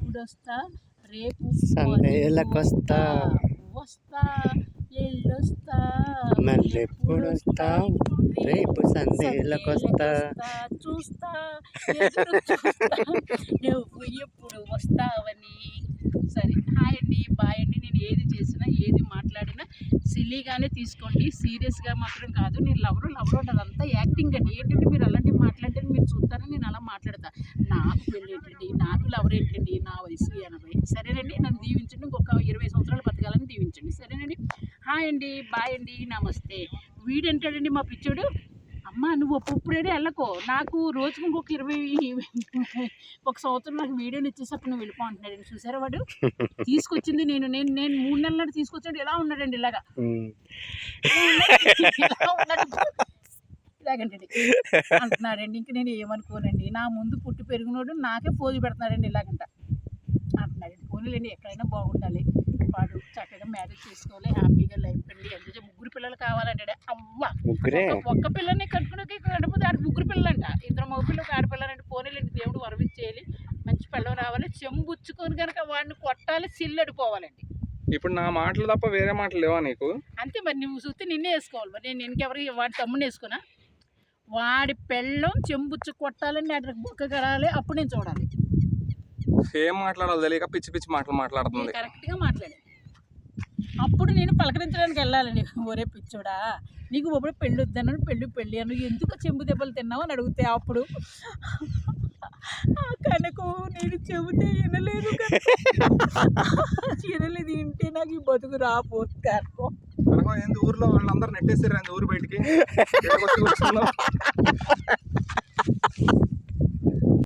ఎప్పుడొస్తా రేపు సందేలకొస్తా వస్తా ఎల్లొస్తా మళ్ళెప్పుడొస్తావు రేపు సందేలకొస్తా చూస్తా ఎదురు చూస్తా నువ్వు ఎప్పుడు వస్తావని. సరే, హాయ్ అండి, బాయ్ అండి. నేను ఏది చేసినా ఏది మాట్లాడినా సిల్లీగానే తీసుకోండి, సీరియస్గా మాత్రం కాదు. నేను లవరు అదంతా యాక్టింగ్ అండి. ఏంటంటే మీరు అలాంటివి మాట్లాడితే మీరు చూస్తారని నేను అలా మాట్లాడతా. నాకు పెళ్ళి ఏంటండి, నాకు లవర్ ఏంటండి, నా వయసు 80. సరేనండి, నన్ను దీవించండి, ఇంకొక 20 సంవత్సరాలు బతకాలని దీవించండి. సరేనండి, హాయ్ అండి, బాయ్ అండి, నమస్తే. వీడేంటాడండి మా పిచ్చోడు, అమ్మ నువ్వు ఇప్పుడేనే వెళ్ళకో, నాకు రోజుకు ఇంకొక 1 సంవత్సరం నాకు వీడియోని ఇచ్చేసప్పుడు నువ్వు వెళ్ళిపో అంటున్నాడండి. చూసారా వాడు తీసుకొచ్చింది నేను 3 నెలల నాడు తీసుకొచ్చాడు. ఎలా ఉన్నాడండి ఇలాగా, ఇలాగండి అంటున్నాడండి. ఇంక నేను ఏమనుకోనండి, నా ముందు పుట్టి పెరిగినోడు నాకే పోజు పెడుతున్నాడండి ఇలాగంట అంటున్నాడండి. పోనీలేండి, ఎక్కడైనా బాగుండాలి, వాడు చక్కగా మ్యారేజ్ చేసుకోవాలి, హ్యాపీగా లైఫ్ అండి. అందుకే 3 పిల్లలు కావాలంటాడు. అవ్వ ఒక్క పిల్లని కట్టుకునే కడుపు దానికి 3 పిల్లలంట, 2 మగపిల్లలు ఒక ఆడపిల్లలంటే. పోనీలేండి, దేవుడు వరవిచ్చేయాలి, మంచి పిల్లలు రావాలి, చెంబుచ్చుకొని కనుక వాడిని కొట్టాలి, సిల్లడిపోవాలండి. ఇప్పుడు నా మాటలు తప్ప వేరే మాటలు లేవా నీకు? అంతే మరి, నువ్వు చూస్తే నిన్నే వేసుకోవాలి. మరి నేను ఇంకెవరి వాడి తమ్ముని వేసుకున్నా, వాడి పెళ్ళం చెంబుచ్చు కొట్టాలని అటు బుక్క కడాలి, అప్పుడు నేను చూడాలి. ఏం మాట్లాడాలి తెలియక పిచ్చి పిచ్చి మాటలు మాట్లాడుతుంది. కరెక్ట్గా మాట్లాడాలి, అప్పుడు నేను పలకరించడానికి వెళ్ళాలండి. ఒరే పిచ్చోడా, నీకు ఒకప్పుడు పెళ్ళి వద్దన్నాను, పెళ్ళి అను, ఎందుకు చెంబు దెబ్బలు తిన్నావు అని అడిగితే అప్పుడు కనుక నేను చెబితే వినలేదు వింటే నాకు ఈ బతుకు రాపోతారు. ఊర్లో వాళ్ళందరూ నెట్టేసారు ఊరు బయటికి.